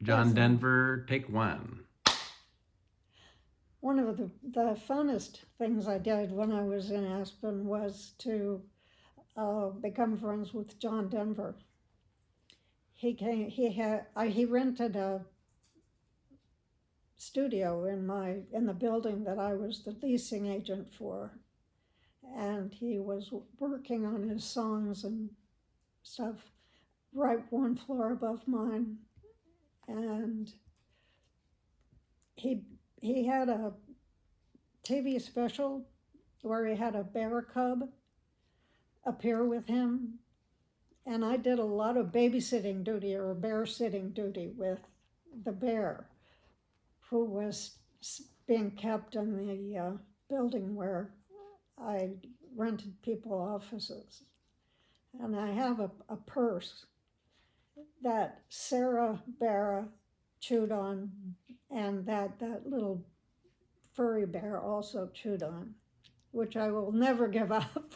John Denver, take one. One of the funnest things I did when I was in Aspen was to become friends with John Denver. He rented a studio in the building that I was the leasing agent for, and he was working on his songs and stuff right one floor above mine, and he had a TV special where he had a bear cub appear with him, and I did a lot of babysitting duty or bear sitting duty with the bear, who was being kept in the building where I rented people offices. And I have a purse that Sarah Barra chewed on, and that little furry bear also chewed on, which I will never give up.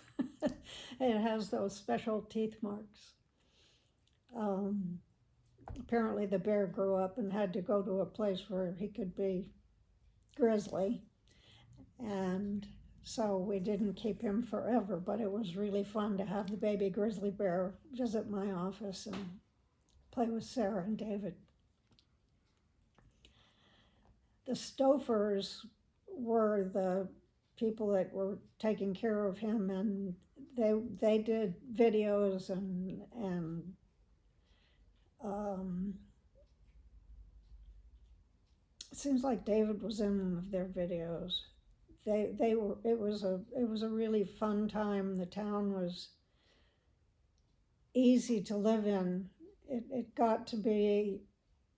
It has those special teeth marks. Apparently the bear grew up and had to go to a place where he could be grizzly, and so we didn't keep him forever, but it was really fun to have the baby grizzly bear visit my office and play with Sarah and David. The Stofers were the people that were taking care of him, and they did videos and it seems like David was in one of their videos. It was a really fun time. The town was easy to live in. It got to be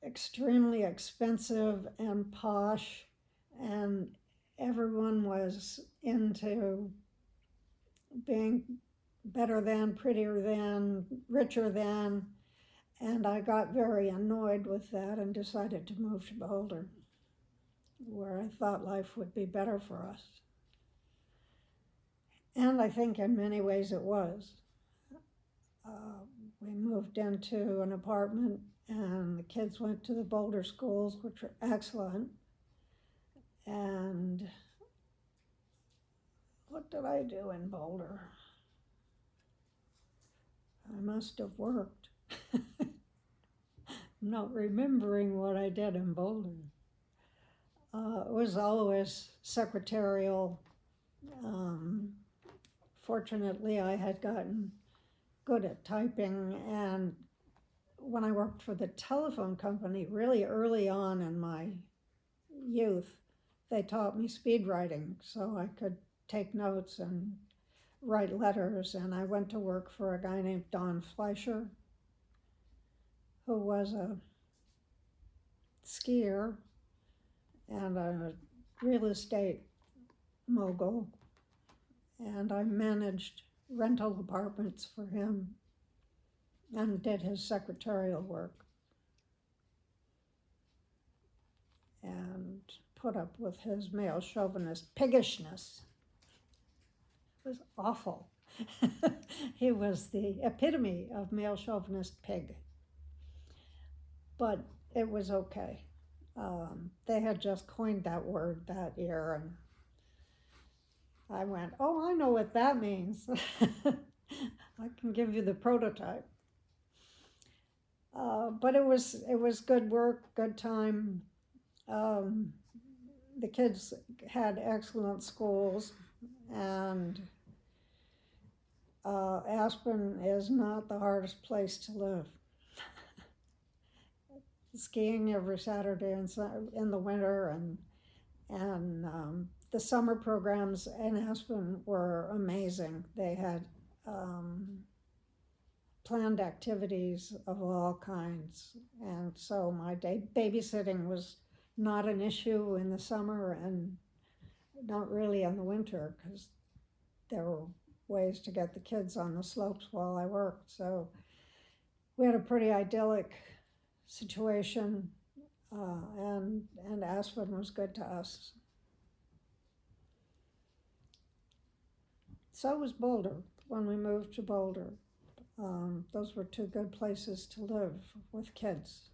extremely expensive and posh, and everyone was into being better than, prettier than, richer than, and I got very annoyed with that and decided to move to Boulder, where I thought life would be better for us. And I think in many ways it was. We moved into an apartment, and the kids went to the Boulder schools, which were excellent. And what did I do in Boulder? I must have worked. Not remembering what I did in Boulder. It was always secretarial. Fortunately, I had gotten good at typing, and when I worked for the telephone company really early on in my youth, they taught me speed writing so I could take notes and write letters, and I went to work for a guy named Don Fleischer, who was a skier and a real estate mogul, and I managed rental apartments for him and did his secretarial work and put up with his male chauvinist piggishness. It was awful. He was the epitome of male chauvinist pig. But it was okay. They had just coined that word that year, and I went, oh, I know what that means. I can give you the prototype. But it was good work, good time. The kids had excellent schools, and Aspen is not the hardest place to live. Skiing every Saturday in the winter, and the summer programs in Aspen were amazing. They had planned activities of all kinds, and so my babysitting was not an issue in the summer and not really in the winter, because there were ways to get the kids on the slopes while I worked. So we had a pretty idyllic situation, and Aspen was good to us. So was Boulder when we moved to Boulder. Those were two good places to live with kids.